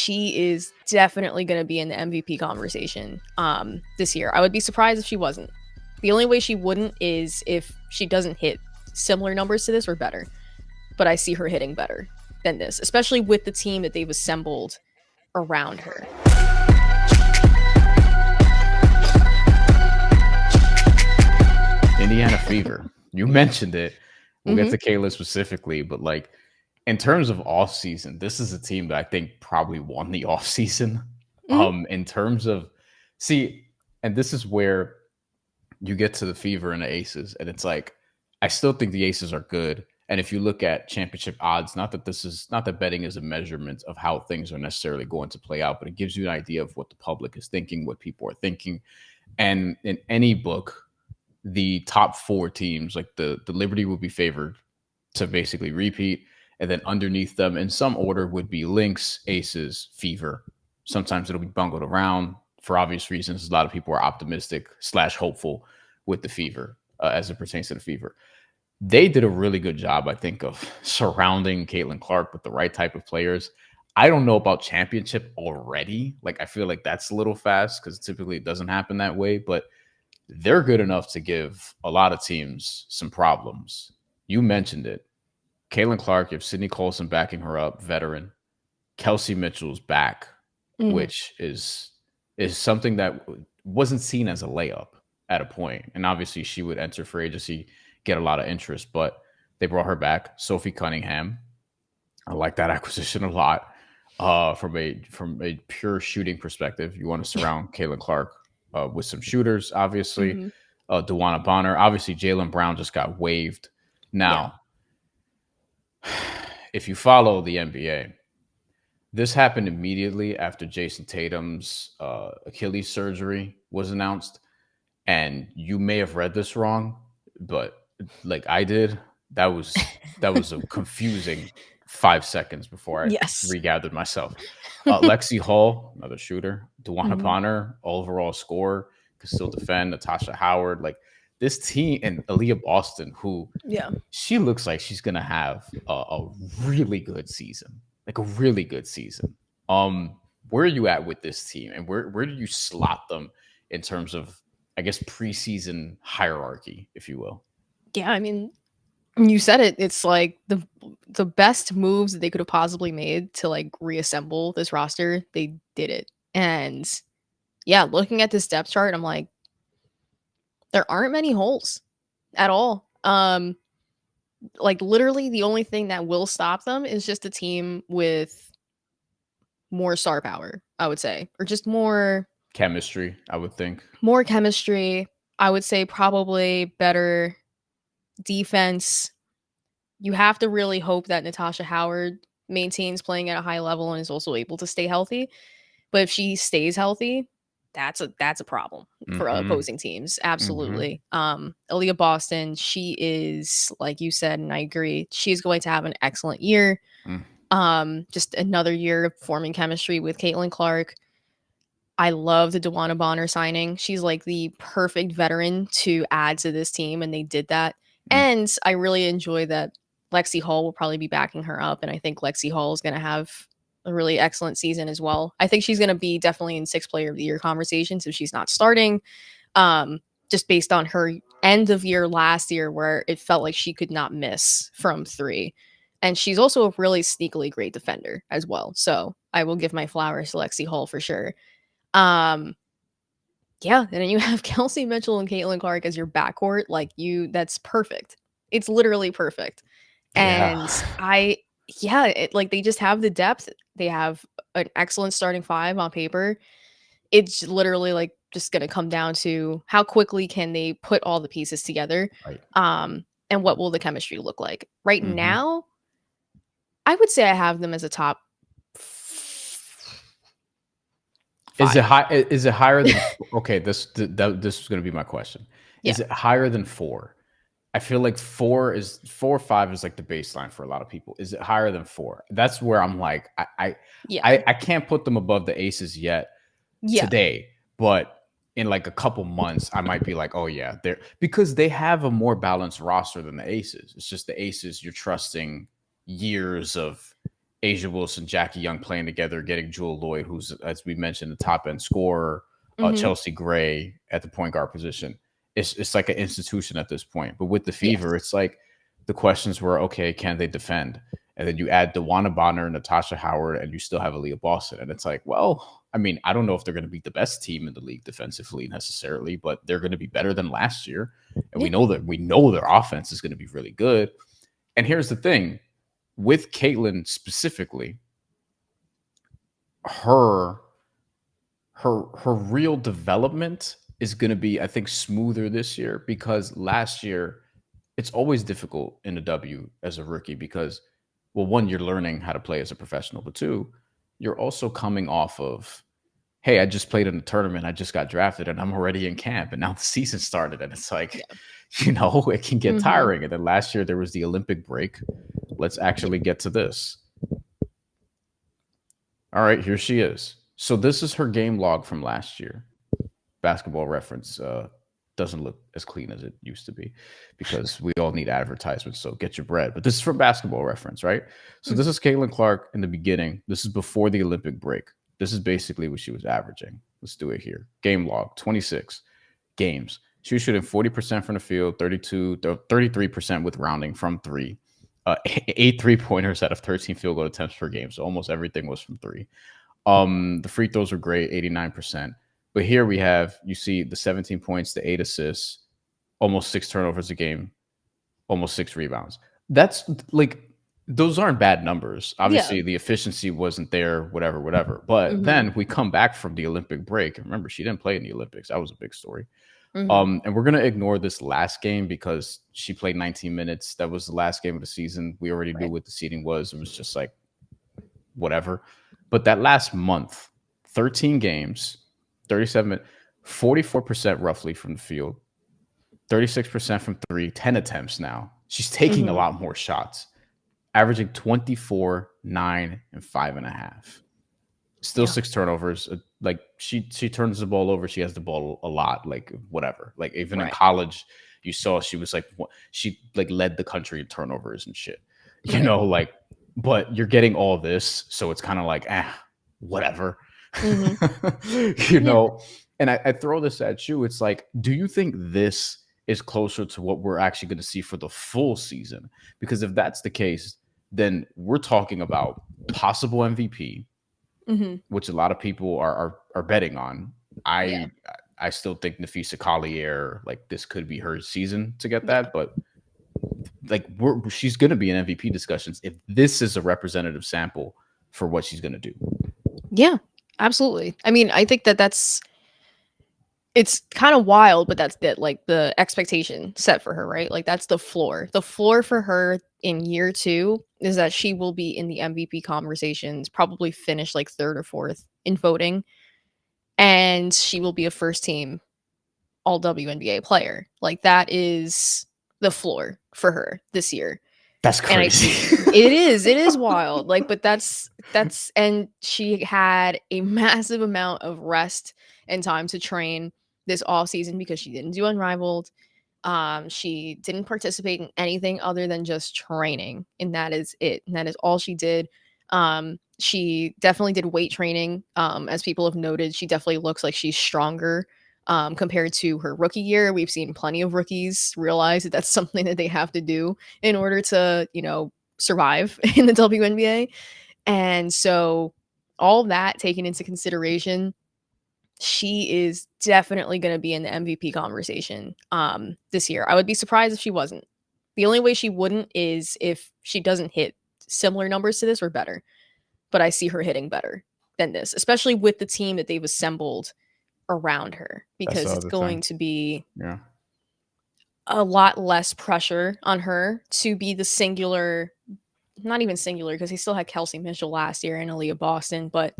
she is definitely going to be in the MVP conversation this year. I would be surprised if she wasn't. The only way she wouldn't is if she doesn't hit similar numbers to this or better. But I see her hitting better than this, especially with the team that they've assembled around her. Indiana Fever. You mentioned it. We'll get to Kayla specifically, but like in terms of off season, this is a team that I think probably won the off season. In terms of and this is where you get to the Fever and the Aces, and it's like I still think the Aces are good. And if you look at championship odds, not that betting is a measurement of how things are necessarily going to play out, but it gives you an idea of what the public is thinking, what people are thinking. And in any book, the top four teams, like the Liberty will be favored to basically repeat. And then underneath them in some order would be Lynx, Aces, Fever. Sometimes it'll be bungled around for obvious reasons. A lot of people are optimistic / hopeful with the Fever as it pertains to the Fever. They did a really good job, I think, of surrounding Caitlin Clark with the right type of players. I don't know about championship already. Like, I feel like that's a little fast because typically it doesn't happen that way, but they're good enough to give a lot of teams some problems. You mentioned it. Caitlin Clark, you have Sydney Colson backing her up, veteran. Kelsey Mitchell's back, which is something that wasn't seen as a layup at a point. And obviously she would enter free agency, get a lot of interest, but they brought her back. Sophie Cunningham. I like that acquisition a lot. From a pure shooting perspective, you want to surround Caitlin Clark with some shooters, obviously. DeWanna Bonner. Obviously, Jaylen Brown just got waived. Now, if you follow the NBA, this happened immediately after Jason Tatum's Achilles surgery was announced. And you may have read this wrong, but like I did, that was a confusing 5 seconds before I regathered myself. Lexi Hall, another shooter. DeWanna Bonner, overall scorer, could still defend. Natasha Howard, like this team, and Aaliyah Boston, who she looks like she's gonna have a really good season, like a really good season. Where are you at with this team, and where do you slot them in terms of, I guess, preseason hierarchy, if you will? Yeah, I mean, you said it. It's like the best moves that they could have possibly made to like reassemble this roster. They did it. And yeah, looking at this depth chart, I'm like, there aren't many holes at all. Like literally the only thing that will stop them is just a team with more star power, I would say, or just more chemistry, I would think. More chemistry. I would say probably better defense. You have to really hope that Natasha Howard maintains playing at a high level and is also able to stay healthy. But if she stays healthy, that's a problem for opposing teams. Absolutely. Aaliyah Boston, she is, like you said, and I agree, she's going to have an excellent year. Just another year of forming chemistry with Caitlin Clark. I love the DeWanna Bonner signing. She's like the perfect veteran to add to this team, and they did that. And I really enjoy that Lexi Hall will probably be backing her up, and I think Lexi Hall is going to have a really excellent season as well. I think she's going to be definitely in 6th player of the year conversation, so she's not starting, just based on her end of year last year where it felt like she could not miss from 3. And she's also a really sneakily great defender as well. So I will give my flowers to Lexi Hall for sure. Yeah, and then you have Kelsey Mitchell and Caitlin Clark as your backcourt. Like that's perfect. It's literally perfect. And like they just have the depth. They have an excellent starting 5 on paper. It's literally like just going to come down to how quickly can they put all the pieces together. Right. And what will the chemistry look like? Right now, I would say I have them as a top 5. Is it high? Is it higher than? Okay, this is going to be my question. Is it higher than 4? I feel like 4 or 5 is like the baseline for a lot of people. Is it higher than 4? That's where I'm like, I can't put them above the Aces yet today, but in like a couple months, I might be like, oh yeah, they're, because they have a more balanced roster than the Aces. It's just the Aces, you're trusting years of Asia Wilson, Jackie Young playing together, getting Jewel Lloyd, who's, as we mentioned, the top end scorer, Mhm. Chelsea Gray at the point guard position. It's like an institution at this point. But with the Fever, Yes. it's like the questions were, okay, can they defend? And then you add DeWanna Bonner, Natasha Howard, and you still have Aaliyah Boston. And it's like, well, I mean, I don't know if they're going to be the best team in the league defensively necessarily, but they're going to be better than last year. And Yeah. we know their offense is going to be really good. And here's the thing with Caitlin specifically, her her real development is going to be, I think, smoother this year because last year it's always difficult in a W as a rookie because, well, one, you're learning how to play as a professional, but two, you're also coming off of, hey, I just played in a tournament, I just got drafted, and I'm already in camp, and now the season started, and it's like, Yeah. it can get Mhm. tiring. And then last year there was the Olympic break. Let's Yeah. actually get to this. All right, here she is. So this is her game log from last year. Basketball Reference doesn't look as clean as it used to be because we all need advertisements. So get your bread. But this is from Basketball Reference, right? So Mm. this is Caitlin Clark in the beginning. This is before the Olympic break. This is basically what she was averaging. Let's do it here. Game log 26 games. She was shooting 40% from the field, 33% with rounding from three. 8 3-pointers out of 13 field goal attempts per game. So almost everything was from three. The free throws were great, 89%. But here we have, you see the 17 points, the 8 assists, almost 6 turnovers a game, almost 6 rebounds. That's like, those aren't bad numbers. Yeah. Obviously, the efficiency wasn't there, whatever, whatever. But Mhm. then we come back from the Olympic break. Remember, she didn't play in the Olympics. That was a big story. Mhm. And we're gonna ignore this last game because she played 19 minutes. That was the last game of the season. We already knew Right. what the seeding was. It was just like whatever. But that last month, 13 games, 37, 44% roughly from the field, 36% from three, 10 attempts now. She's taking a Mhm. lot more shots, averaging 24, 9, and 5.5. Still Yeah. 6 turnovers. Like she turns the ball over. She has the ball a lot. Like whatever. Like even in Right. college, you saw she was like she like led the country in turnovers and shit. Right. Like, but you're getting all this, so it's kind of like whatever. Mhm. you Yeah. know, and I throw this at you. It's like, do you think this is closer to what we're actually going to see for the full season? Because if that's the case, then we're talking about possible MVP, Mhm. which a lot of people are betting on. Yeah. I still think Nafisa Collier, like this could be her season to get Yeah. that, but like she's going to be in MVP discussions if this is a representative sample for what she's going to do. Yeah. Absolutely. I mean, I think that it's kind of wild, but that's like the expectation set for her, right? Like that's the floor. The floor for her in year 2 is that she will be in the MVP conversations, probably finish like 3rd or 4th in voting, and she will be a first team all WNBA player. Like that is the floor for her this year. That's And I think crazy. it is wild. Like, but that's and she had a massive amount of rest and time to train this off season because she didn't do Unrivaled. She didn't participate in anything other than just training, and that is it. And that is all she did. She definitely did weight training. As people have noted, she definitely looks like she's stronger compared to her rookie year. We've seen plenty of rookies realize that that's something that they have to do in order to, survive in the WNBA. And so, all that taken into consideration, she is definitely going to be in the MVP conversation this year. I would be surprised if she wasn't. The only way she wouldn't is if she doesn't hit similar numbers to this or better. But I see her hitting better than this, especially with the team that they've assembled around her, That's the because it's other thing. going to be Yeah. a lot less pressure on her to be the singular, not even singular, because he still had Kelsey Mitchell last year and Aaliyah Boston, but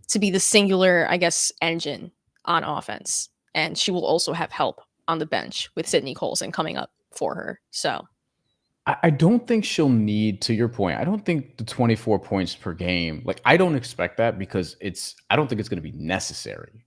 to be the singular, I guess, engine on offense. And she will also have help on the bench with Sydney Colson coming up for her. So, I don't think she'll need, to your point, I don't think the 24 points per game, like I don't expect that because I don't think it's going to be necessary.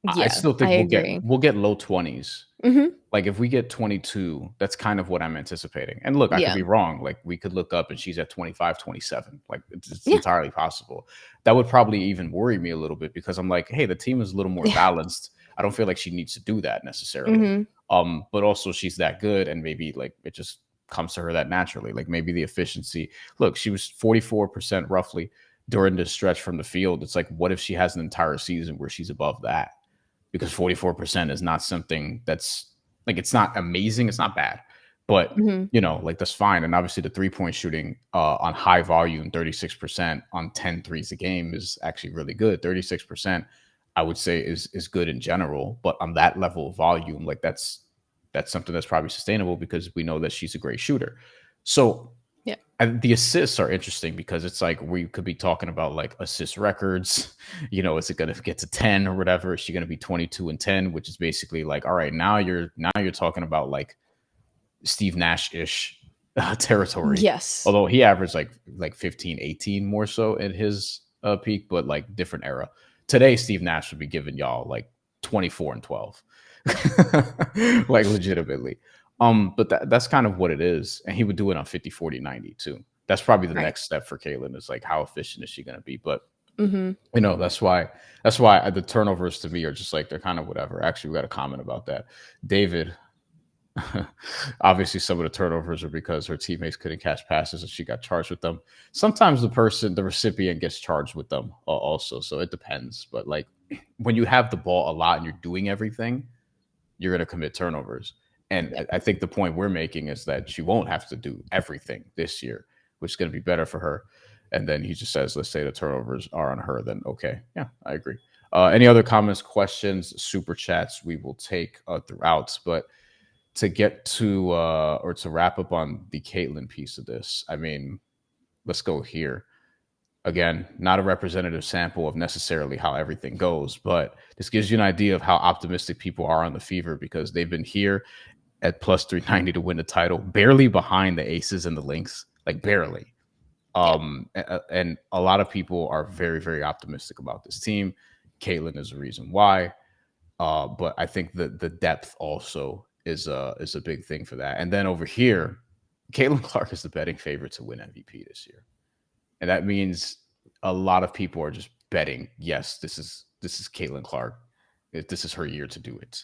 I yeah, still I think agree. we'll get low 20s Mhm. Like, if we get 22, that's kind of what I'm anticipating. And look, I could Yeah. be wrong. Like, we could look up and she's at 25, 27. Like, it's Yeah. entirely possible. That would probably even worry me a little bit because I'm like, hey, the team is a little more Yeah. balanced. I don't feel like she needs to do that necessarily. Mhm. But also she's that good, and maybe like it just comes to her that naturally. Like maybe the efficiency. Look, she was 44% roughly during this stretch from the field. It's like, what if she has an entire season where she's above that? Because 44% is not something that's like, it's not amazing, it's not bad, but Mhm. like that's fine. And obviously the 3-point shooting on high volume, 36% on 10 threes a game is actually really good. 36% I would say is good in general, but on that level of volume, like that's something that's probably sustainable because we know that she's a great shooter. So Yeah. and the assists are interesting because it's like we could be talking about like assist records. Is it going to get to 10 or whatever? Is she going to be 22 and 10, which is basically like, all right, now you're talking about like Steve Nash ish territory. Yes. Although he averaged like 15, 18 more so in his peak, but like different era. Today, Steve Nash would be giving y'all like 24 and 12, like legitimately. But that's kind of what it is. And he would do it on 50, 40, 90 too. That's probably the Right. next step for Kaylin is like, how efficient is she going to be? But Mhm. that's why the turnovers to me are just like, they're kind of whatever. Actually, we got a comment about that. David, obviously some of the turnovers are because her teammates couldn't catch passes and she got charged with them. Sometimes the recipient gets charged with them also. So it depends. But like when you have the ball a lot and you're doing everything, you're going to commit turnovers. And Yeah. I think the point we're making is that she won't have to do everything this year, which is going to be better for her. And then he just says, let's say the turnovers are on her. Then okay, yeah, I agree. Any other comments, questions, super chats we will take throughout. But to get to or to wrap up on the Caitlyn piece of this, I mean, let's go here. Again, not a representative sample of necessarily how everything goes, but this gives you an idea of how optimistic people are on the Fever because they've been here at plus 390 to win the title, barely behind the Aces and the Lynx, like barely. Yeah. And a lot of people are very, very optimistic about this team. Caitlyn is the reason why. But I think the depth also is a big thing for that. And then over here, Caitlin Clark is the betting favorite to win MVP this year, and that means a lot of people are just betting. Yes, this is Caitlin Clark. This is her year to do it.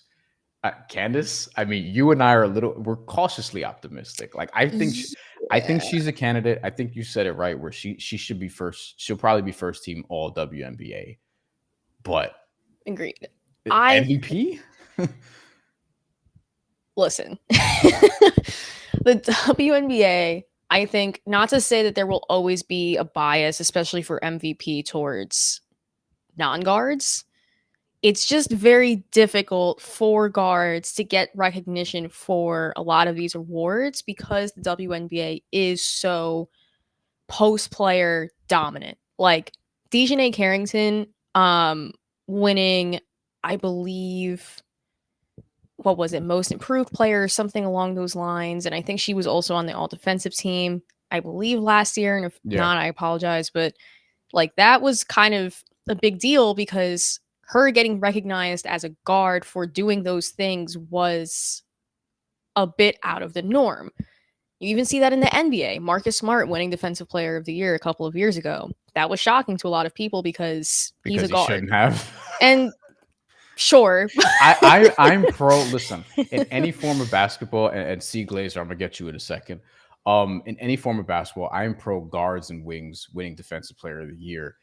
Candace, I mean, you and I we're cautiously optimistic. Like I think Yeah. she's a candidate. I think you said it right. Where she should be first. She'll probably be first team All WNBA, but Agreed. I MVP. listen. The WNBA, I think, not to say that there will always be a bias, especially for MVP towards non-guards. It's just very difficult for guards to get recognition for a lot of these awards because the WNBA is so post-player dominant. Like Dejanay Carrington winning, I believe, what was it, most improved player or something along those lines. And I think she was also on the all defensive team, I believe, last year. And if Yeah. not, I apologize. But like that was kind of a big deal because her getting recognized as a guard for doing those things was a bit out of the norm. You even see that in the NBA. Marcus Smart winning Defensive Player of the Year a couple of years ago. That was shocking to a lot of people because he's a Because he guard. shouldn't have. And sure. I'm pro. Listen, in any form of basketball, and C Glazer, I'm gonna get you in a second. In any form of basketball, I'm pro guards and wings winning Defensive Player of the Year.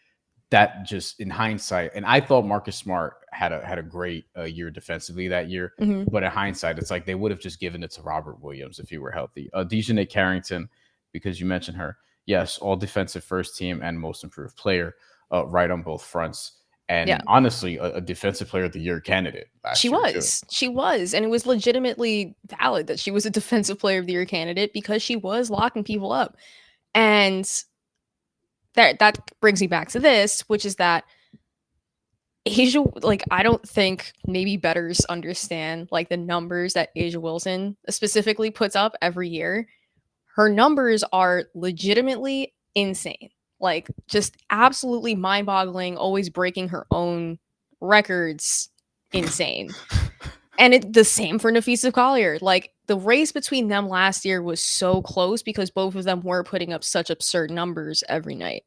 That just in hindsight, and I thought Marcus Smart had a great year defensively that year, Mhm. but in hindsight, it's like they would have just given it to Robert Williams if he were healthy. Dejanay Carrington, because you mentioned her, yes, all defensive first team and most improved player, right on both fronts. Yeah. And honestly, a defensive player of the year candidate She last year too. was. She was. And it was legitimately valid that she was a defensive player of the year candidate because she was locking people up. And that brings me back to this, which is that Asia, like, I don't think maybe betters understand like the numbers that Asia Wilson specifically puts up every year. Her numbers are legitimately insane. Like, just absolutely mind boggling, always breaking her own records. Insane. And the same for Nafisa Collier. Like, the race between them last year was so close because both of them were putting up such absurd numbers every night.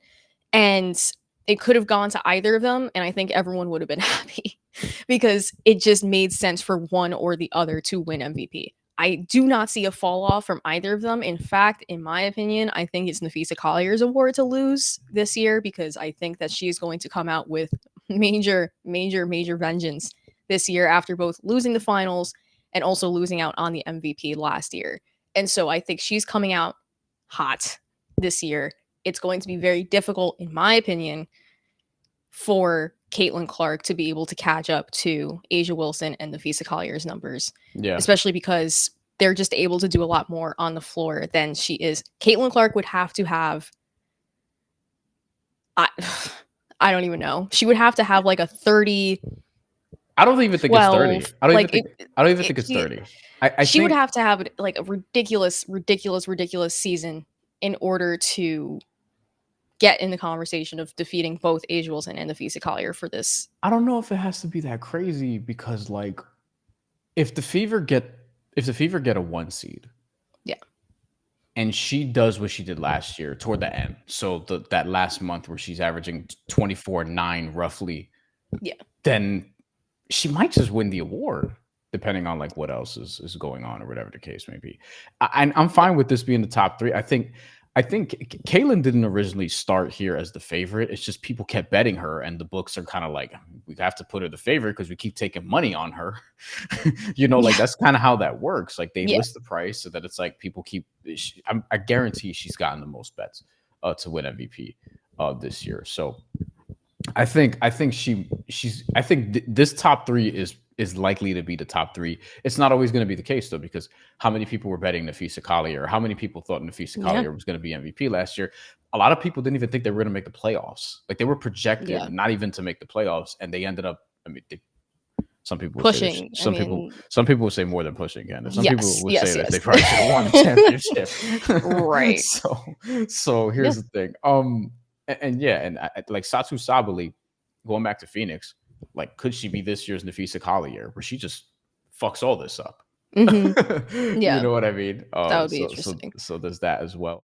And it could have gone to either of them, and I think everyone would have been happy because it just made sense for one or the other to win MVP. I do not see a fall off from either of them. In fact, in my opinion, I think it's Nafisa Collier's award to lose this year because I think that she is going to come out with major vengeance this year after both losing the finals and also losing out on the MVP last year. And so I think she's coming out hot this year. It's going to be very difficult, in my opinion, for Caitlin Clark to be able to catch up to Asia Wilson and Nafisa Collier's numbers, Yeah. especially because they're just able to do a lot more on the floor than she is. Caitlin Clark would have to have, I, I don't even know. She would have to have like a 30, I don't even think it's 30. 12. Like I don't even think it's 30. I she would think have to have like a ridiculous season in order to get in the conversation of defeating both Asia Wilson and Nafisa Collier for this. I don't know if it has to be that crazy because like if the Fever get a 1 seed, Yeah. and she does what she did last year toward the end, so that last month where she's averaging 24-9 roughly, Yeah. then she might just win the award depending on like what else is going on or whatever the case may be. I'm fine with this being the top 3. I think Kaylin didn't originally start here as the favorite. It's just people kept betting her, and the books are kind of like, we have to put her the favorite because we keep taking money on her. Like that's kind of how that works. Like they list the price so that it's like people keep. I guarantee she's gotten the most bets to win MVP this year. So I think this top 3 is likely to be the top 3. It's not always going to be the case though, because how many people were betting Nafisa Collier? How many people thought Nafisa Collier was going to be MVP last year? A lot of people didn't even think they were going to make the playoffs. Like they were projected not even to make the playoffs, and they ended up. I mean, some people would pushing. Say some people would say more than pushing. Again, some people would say that they probably should have won the championship. Right. So here's the thing. And like Satu Sabali, going back to Phoenix, like could she be this year's Nafisa Collier, where she just fucks all this up? Mm-hmm. Yeah, You know what I mean? that would be interesting. So there's that as well.